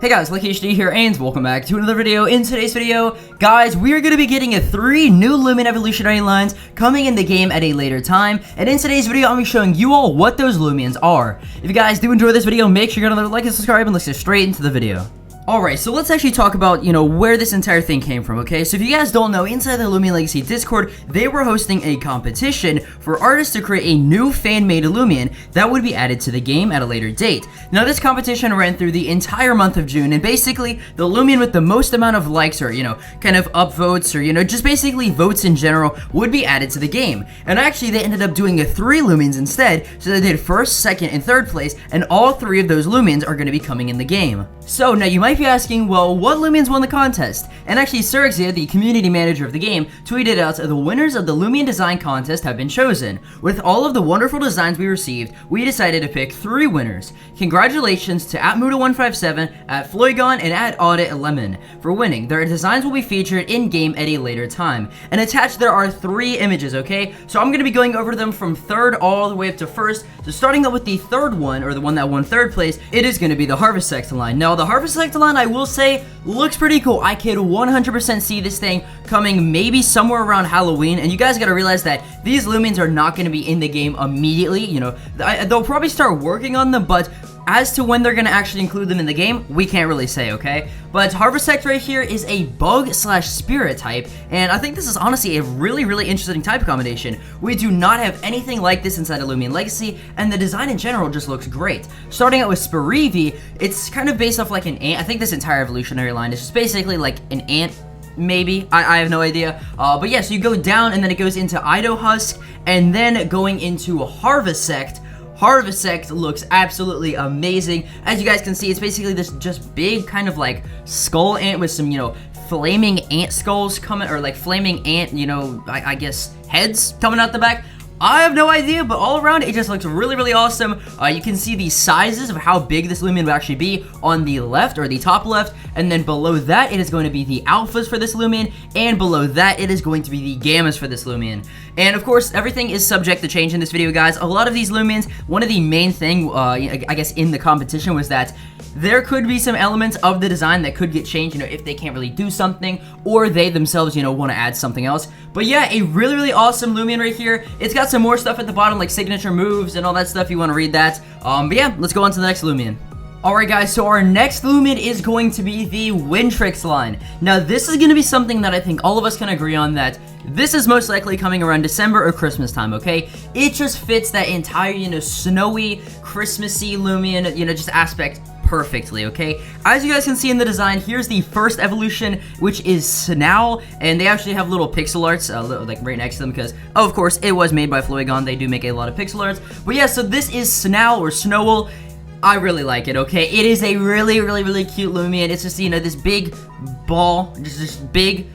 Hey guys, LuckyHD here, and welcome back to another video. In today's video, guys, we are going to be getting 3 new Lumion evolutionary lines coming in the game at a later time, and in today's video, I'm going to be showing you all what those Lumions are. If you guys do enjoy this video, make sure you're going to like and subscribe, and let's get straight into the video. Alright, so let's actually talk about, where this entire thing came from, okay? So if you guys don't know, inside the Loomian Legacy Discord, they were hosting a competition for artists to create a new fan-made Lumion that would be added to the game at a later date. Now, this competition ran through the entire month of June, and basically, the Lumion with the most amount of likes or, kind of upvotes or, just basically votes in general would be added to the game. And actually, they ended up doing 3 Lumions instead, so they did 1st, 2nd, and 3rd place, and all 3 of those Lumions are going to be coming in the game. So, now you might be asking, well, what Lumions won the contest? And actually, Xia, the community manager of the game, tweeted out, the winners of the Lumion design contest have been chosen. With all of the wonderful designs we received, we decided to pick 3 winners. Congratulations to @Muda157, @Floygon, and @Audit11 for winning. Their designs will be featured in-game at a later time. And attached there are 3 images, okay? So I'm going to be going over them from 3rd all the way up to 1st. So starting up with the 3rd one, or the one that won 3rd place, it is going to be the Harvest Sector line. Now, the Harvest Sector line, I will say, looks pretty cool. I could 100% see this thing coming maybe somewhere around Halloween, and you guys gotta realize that these Lumions are not gonna be in the game immediately. They'll probably start working on them, but as to when they're gonna actually include them in the game, we can't really say, okay? But Harvest Sector right here is a bug/spirit type, and I think this is honestly a really interesting type combination. We do not have anything like this inside of Loomian Legacy, and the design in general just looks great. Starting out with Spirivey, it's kind of based off like an ant. I think this entire evolutionary line is just basically like an ant. Maybe, I have no idea, but yeah, so you go down and then it goes into Ido Husk, and then going into Harvest Sect. Harvest Sect looks absolutely amazing. As you guys can see, it's basically this just big kind of like skull ant with some, flaming ant skulls coming, or like flaming ant, I guess heads coming out the back. I have no idea, but all around, it just looks really awesome. You can see the sizes of how big this Lumion will actually be on the left, or the top left, and then below that, it is going to be the alphas for this Lumion, and below that, it is going to be the gammas for this Lumion. And of course, everything is subject to change in this video, guys. A lot of these Lumions, one of the main thing, I guess, in the competition was that there could be some elements of the design that could get changed, if they can't really do something, or they themselves, want to add something else. But yeah, a really awesome Lumion right here. It's got some more stuff at the bottom, like signature moves and all that stuff, you want to read that. But yeah, let's go on to the next Lumion. Alright guys, so our next Lumion is going to be the Trix line. Now this is going to be something that I think all of us can agree on, that this is most likely coming around December or Christmas time, okay? It just fits that entire, snowy, Christmassy Lumion, just aspect perfectly, okay? As you guys can see in the design, here's the 1st evolution, which is Snow, and they actually have little pixel arts, like right next to them, because, of course, it was made by Floygon. They do make a lot of pixel arts. But yeah, so this is Snow, or Snowel. I really like it, okay? It is a really cute Lumion. It's just, this big ball, just this big,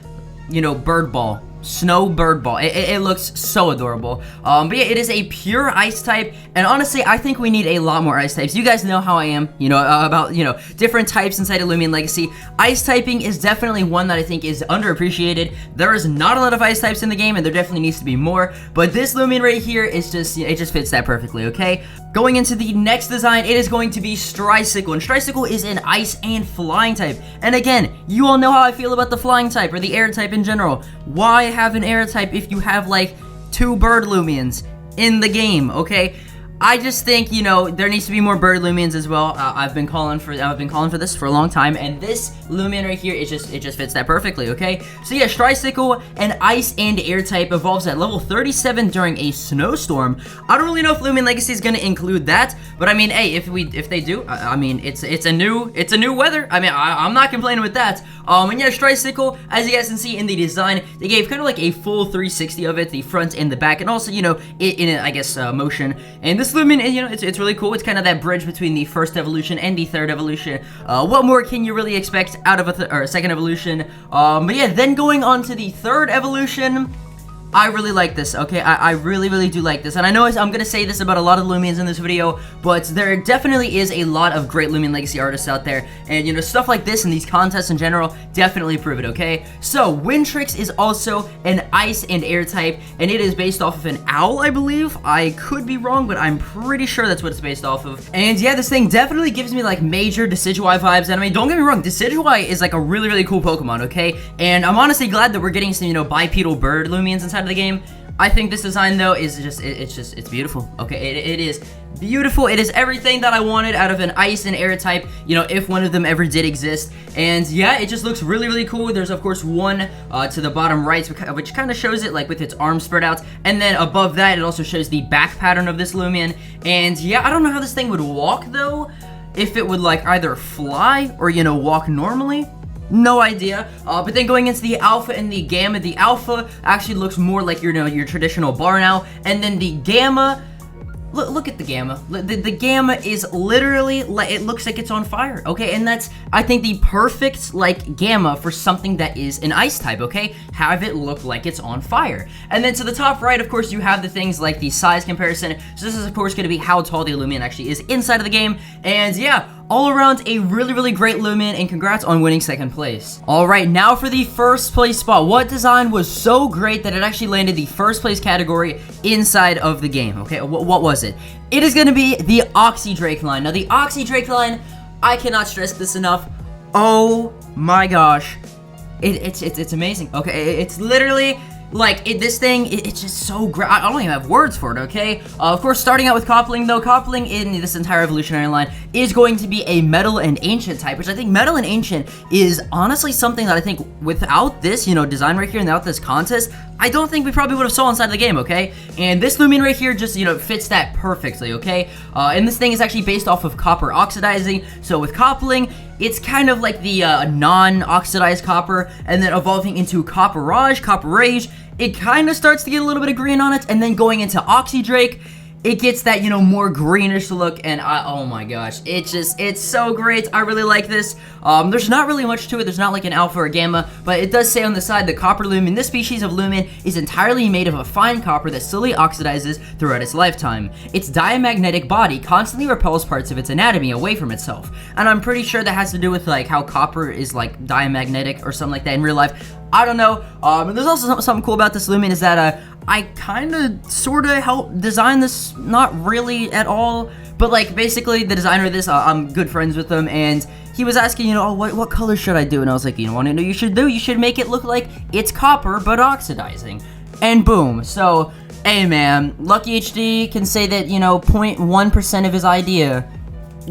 bird ball. Snow bird ball. It looks so adorable. But yeah, it is a pure ice type, and honestly, I think we need a lot more ice types. You guys know how I am, about, different types inside of Loomian Legacy. Ice typing is definitely one that I think is underappreciated. There is not a lot of ice types in the game, and there definitely needs to be more, but this Lumion right here is just, it just fits that perfectly, okay? Going into the next design, it is going to be Stricycle, and Stricycle is an ice and flying type. And again, you all know how I feel about the flying type, or the air type in general. Why have an air type if you have like 2 bird Lumions in the game, okay? I just think, there needs to be more bird Lumions as well. I've been calling for this for a long time, and this Lumion right here, it just fits that perfectly, okay? So yeah, Stricycle, an ice and air type, evolves at level 37 during a snowstorm. I don't really know if Loomian Legacy is gonna include that, but I mean, hey, if they do, I mean, it's a new weather. I mean, I'm not complaining with that. And yeah, Stricycle, as you guys can see in the design, they gave kind of like a full 360 of it, the front and the back, and also, in I guess, motion. And this Lumion, it's really cool. It's kind of that bridge between the 1st evolution and the 3rd evolution. What more can you really expect out of a 2nd evolution? But yeah, then going on to the 3rd evolution, I really like this, okay? I really do like this. And I know I'm gonna say this about a lot of Lumians in this video, but there definitely is a lot of great Lumion Legacy artists out there. And, you know, stuff like this and these contests in general definitely prove it, okay? So, Trix is also an ice and air type, and it is based off of an owl, I believe. I could be wrong, but I'm pretty sure that's what it's based off of. And yeah, this thing definitely gives me, like, major Decidueye vibes. And I mean, don't get me wrong, Decidueye is, like, a really cool Pokemon, okay? And I'm honestly glad that we're getting some, you know, bipedal bird Lumians inside of the game. I think this design, though, is just, it's beautiful, okay? It is beautiful. It is everything that I wanted out of an ice and air type, you know, if one of them ever did exist. And yeah, it just looks really cool. There's, of course, one to the bottom right, which kind of shows it, like, with its arms spread out. And then above that, it also shows the back pattern of this Lumion. And yeah, I don't know how this thing would walk, though. If it would, like, either fly or, you know, walk normally. No idea. But then going into the alpha and the gamma, the alpha actually looks more like your, you know, your traditional barn owl, and then the gamma, look at the gamma. The gamma is literally, it looks like it's on fire, okay? And that's, I think, the perfect, like, gamma for something that is an ice type, okay? Have it look like it's on fire. And then to the top right, of course, you have the things like the size comparison. So this is, of course, going to be how tall the Lumion actually is inside of the game. And yeah, all around a really great Lumion, and congrats on winning second place. Alright, now for the first place spot. What design was so great that it actually landed the first place category inside of the game? Okay, what was it? It is going to be the Oxy Drake Line. Now, the Oxy Drake Line, I cannot stress this enough. Oh my gosh. It's amazing. Okay, it's literally, like, this thing, it's just so great. I don't even have words for it, okay? Of course, starting out with Coupling, though. Coupling in this entire evolutionary line is going to be a Metal and Ancient type, which I think Metal and Ancient is honestly something that I think without this, you know, design right here and without this contest, I don't think we probably would have saw inside the game, okay? And this Lumion right here just, you know, fits that perfectly, okay? And this thing is actually based off of copper oxidizing. So with Coupling, it's kind of like the non-oxidized copper, and then evolving into Copperage, Copperage, it kind of starts to get a little bit of green on it, and then going into Oxy Drake, it gets that, you know, more greenish look, and oh my gosh, it's so great. I really like this. There's not really much to it. There's not like an alpha or gamma, but it does say on the side, the copper Lumion, this species of Lumion is entirely made of a fine copper that slowly oxidizes throughout its lifetime. Its diamagnetic body constantly repels parts of its anatomy away from itself, and I'm pretty sure that has to do with, like, how copper is, like, diamagnetic or something like that in real life. I don't know. And there's also something cool about this Lumion is that I kind of sort of helped design this, not really at all, but, like, basically the designer of this, I'm good friends with him, and he was asking, you know, oh, what color should I do? And I was like, you know what I know you should do? You should make it look like it's copper but oxidizing. And boom. So, hey man, LuckyHD can say that, you know, 0.1% of his idea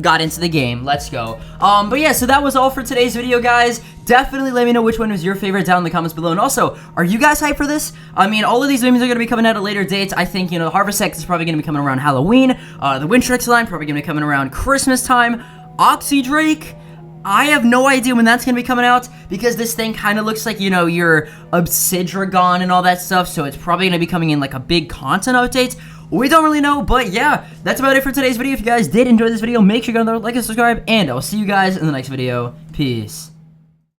got into the game. Let's go. But yeah, so that was all for today's video, guys. Definitely let me know which one was your favorite down in the comments below. And also, are you guys hyped for this? I mean, all of these Lumions are going to be coming out at later dates. I think, you know, Harvest X is probably going to be coming around Halloween. The Trix line probably going to be coming around Christmas time. Oxy Drake, I have no idea when that's going to be coming out, because this thing kind of looks like, you know, your Obsidragon and all that stuff. So it's probably going to be coming in like a big content update. We don't really know, but yeah, that's about it for today's video. If you guys did enjoy this video, make sure you go down there, like and subscribe, and I'll see you guys in the next video. Peace.